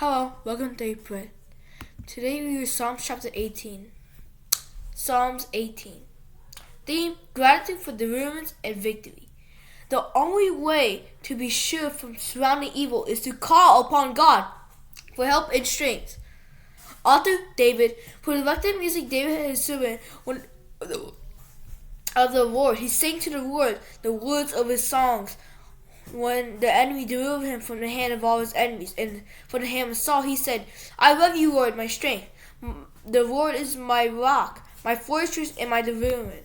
Hello, welcome to Daily Bread. Today we read Psalms chapter 18. Psalms 18. Theme: Gratitude for deliverance and victory. The only way to be sure from surrounding evil is to call upon God for help and strength. Author David. For the elected music, David had his servant when of the Lord. He sang to the Lord the words of his songs when the enemy delivered him from the hand of all his enemies and from the hand of Saul. He said, I love you, Lord, my strength. The Lord is my rock, my fortress, and my deliverer.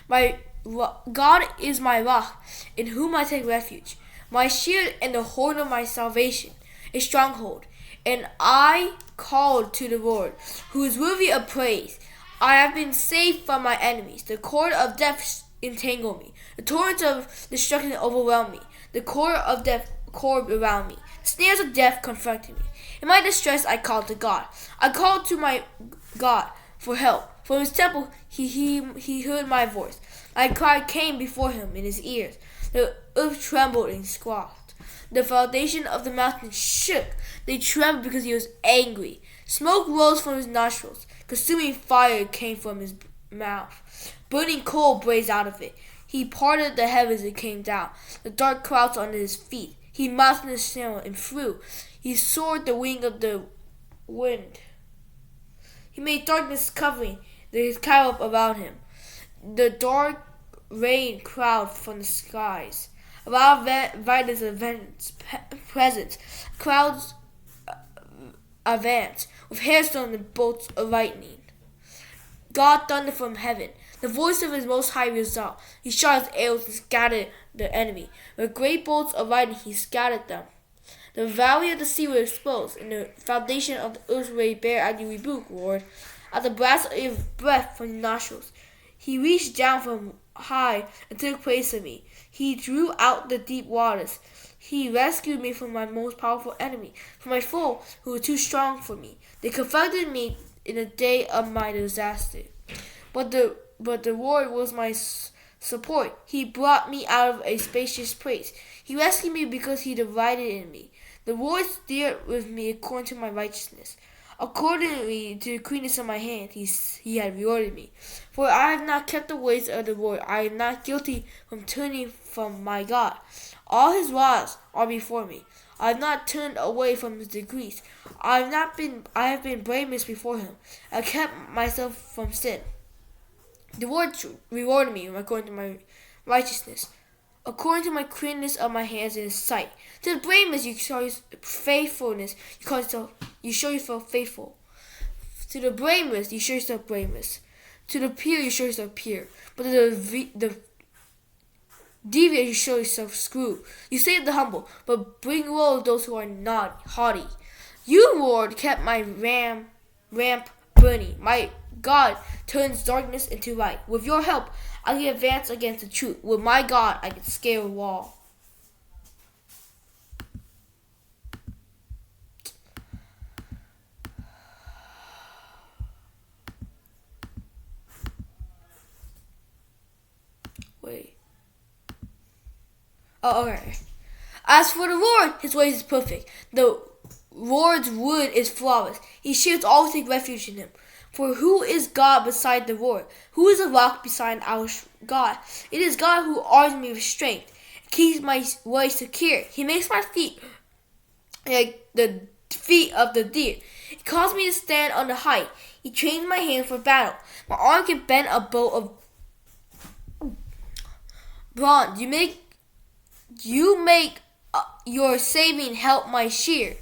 My God is my rock, in whom I take refuge, my shield and the horn of my salvation, a stronghold. And I called to the Lord, who is worthy of praise. I have been saved from my enemies. The cord of death entangled me. The torrents of destruction overwhelmed me. The cord of death coiled around me. The snares of death confronted me. In my distress, I called to God. I called to my God for help. From his temple, he heard my voice. My cry came before him in his ears. The earth trembled and squawked. The foundation of the mountains shook. They trembled because he was angry. Smoke rose from his nostrils. Consuming fire came from his mouth. Burning coal blazed out of it. He parted the heavens and came down. The dark clouds under his feet. He mounted the snow and flew. He soared the wing of the wind. He made darkness covering his cloud around him. The dark rain cloud from the skies. Loud violence events presence. Clouds advance with hailstones and bolts of lightning. God thundered from heaven. The voice of his Most High resounded. He shot his arrows and scattered the enemy. With great bolts of lightning he scattered them. The valley of the sea was exposed, and the foundation of the earth lay bare at your rebuke, Lord. At the blast of your breath from your nostrils, he reached down from high and took place of me. He drew out the deep waters. He rescued me from my most powerful enemy, from my foe who was too strong for me. They confronted me in the day of my disaster. But the Lord was my support. He brought me out of a spacious place. He rescued me because he delighted in me. The Lord steered with me according to my righteousness. Accordingly to the cleanness of my hand, he had rewarded me. For I have not kept the ways of the Lord. I am not guilty from turning from my God. All his laws are before me. I have not turned away from his decrees. I have been blameless before him. I kept myself from sin. The Lord rewarded me according to my righteousness, according to my cleanness of my hands in his sight. To the blameless you show faithfulness. You show yourself faithful. To the blameless you show yourself blameless. To the pure you show yourself pure. But to the devious you show yourself screwed. You save the humble, but bring low those who are not haughty. You, Lord, kept my ramp burning. My God turns darkness into light. With your help, I can advance against the truth. With my God, I can scale a wall. Wait. Oh, okay. As for the Lord, his ways is perfect. The Lord's word is flawless. He shields all who take refuge in him. For who is God beside the Lord? Who is a rock beside our God? It is God who arms me with strength, keeps my way secure. He makes my feet like the feet of the deer. He caused me to stand on the height. He trains my hand for battle. My arm can bend a bow of bronze. You make your saving help my sheer,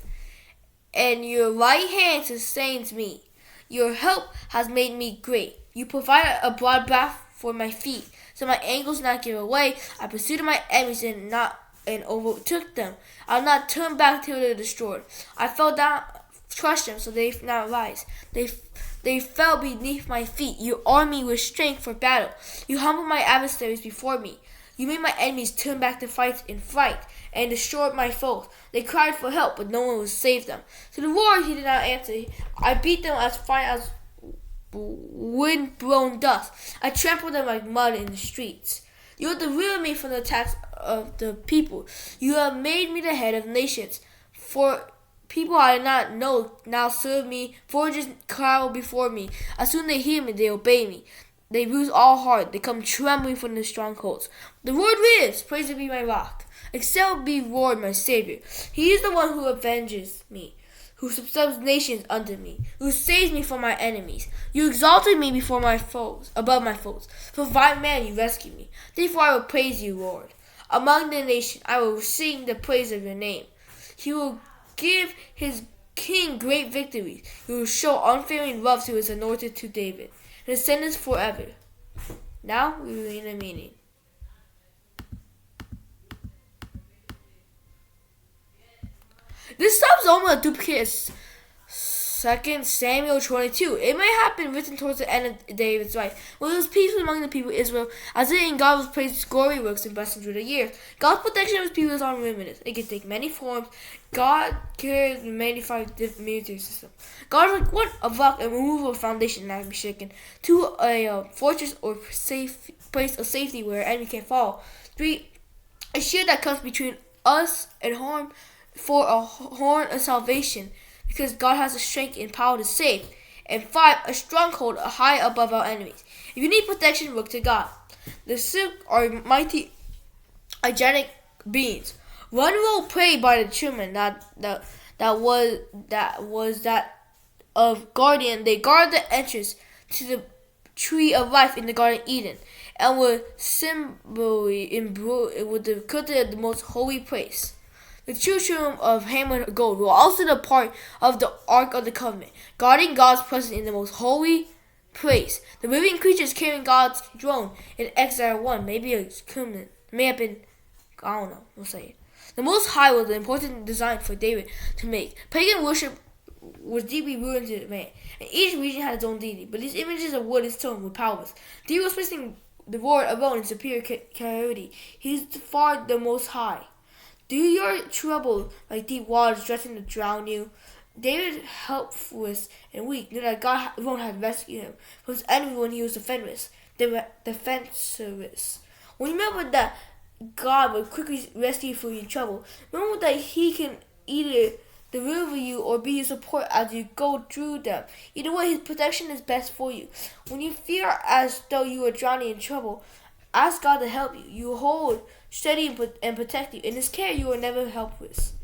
and your right hand sustains me. Your help has made me great. You provided a broad path for my feet, so my ankles not give away. I pursued my enemies and overtook them. I will not turn back till they are destroyed. I fell down, crushed them, so they not rise. They fell beneath my feet. You armed me with strength for battle. You humbled my adversaries before me. You made my enemies turn back to fight in fright and destroyed my foes. They cried for help, but no one would save them. To the Lord he did not answer. I beat them as fine as wind-blown dust. I trampled them like mud in the streets. You have delivered me from the attacks of the people. You have made me the head of nations. For people I did not know now serve me. Foragers travel before me. As soon as they hear me, they obey me. They lose all heart. They come trembling from the strongholds. The Lord lives. Praise be my rock. Exalt be Lord, my Savior. He is the one who avenges me, who subdues nations under me, who saves me from my enemies. You exalted me before my foes, above my foes. From vile man you rescued me. Therefore I will praise you, Lord. Among the nations I will sing the praise of your name. He will give his king great victories. He will show unfailing love to his anointed, to David, his descendants forever. Now we read the meaning. This psalm is almost a duplicate of 2 Samuel 22. It may have been written towards the end of David's life, when it was peaceful among the people of Israel, as it in God was praised his glory works and blessings through the years. God's protection of his people is unlimited. It can take many forms. God cares and magnified the military system. God is like one, a rock, a removable foundation that can be shaken. 2, a fortress or safe place of safety where an enemy can fall. 3, a shield that comes between us and harm. 4, a horn of salvation, because God has the strength and power to save. And 5, a stronghold high above our enemies. If you need protection, look to God. The sick are mighty, gigantic beings. One role played by the children that was that of guardian. They guard the entrance to the tree of life in the Garden of Eden, and were symbolically embroidered with the curtain of the most holy place. The children of hammered gold were also the part of the Ark of the Covenant, guarding God's presence in the most holy place. The living creatures carrying God's throne in Exodus 1 may have been, I don't know, we'll say it. The Most High was an important design for David to make. Pagan worship was deeply rooted into man, and each region had its own deity, but these images of wood and stone were powerless. David was placing the Lord alone in superior clarity. He is far the Most High. Do your trouble like deep waters threaten to drown you? David, helpless and weak, knew that God alone had rescued him from his enemy when he was defenseless. When you remember that God will quickly rescue you from your trouble, remember that He can either deliver you or be your support as you go through them. Either way, His protection is best for you. When you feel as though you are drowning in trouble, ask God to help you. You hold steady and protect you. In His care, you are never helpless.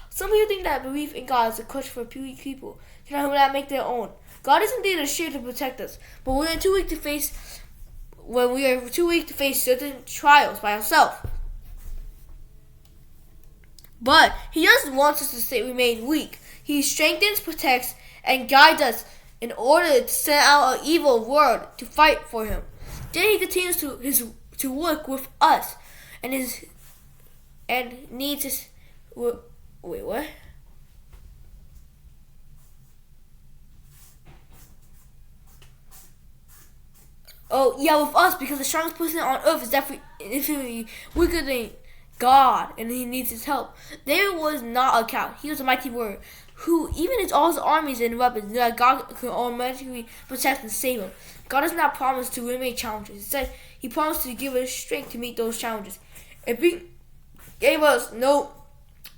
Some people think that belief in God is a crutch for people who cannot make their own. God is indeed a shield to protect us, but when we are too weak to face certain trials by ourselves. But He doesn't want us to remain weak. He strengthens, protects, and guides us in order to send out an evil world to fight for Him. Then He continues to work with us and needs us. Wait, what? Oh, yeah, with us, because the strongest person on earth is definitely infinitely weaker than God, and He needs His help. David was not a coward. He was a mighty warrior who, even as all his armies and weapons, knew that God could automatically protect and save him. God does not promise to eliminate challenges. Instead, He promised to give us strength to meet those challenges. If He gave us no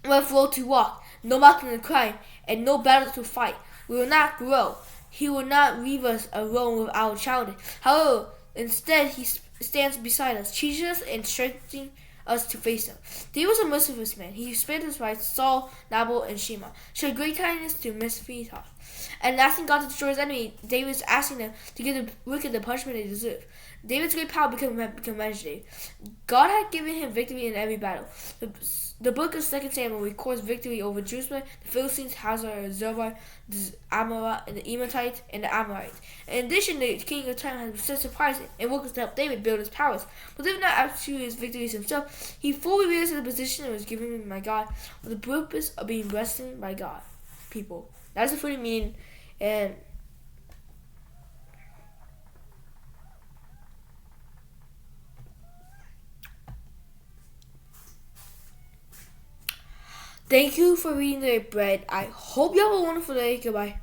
road to walk, no mountain to climb, and no battle to fight, we will not grow. He will not leave us alone with our challenges. However, instead He stands beside us, teaches us, and strengthens us to face them. David was a merciless man. He spared his wives Saul, Nabal, and Shema, showed great kindness to Mephibosheth, and asking God to destroy his enemy. David was asking them to give the wicked the punishment they deserve. David's great power became legendary. God had given him victory in every battle. The book of 2 Samuel records victory over Jerusalem, the Philistines, Hazar, Zerah, the Amorite, and the Emetites, and the Amorites. In addition, the king of time had been surprised and workers to help David build his palace. But David not after his victories himself. He fully realized the position that was given him by God with the purpose of being blessed by God. People. That's the funny meaning. And thank you for reading the bread. I hope you have a wonderful day. Goodbye.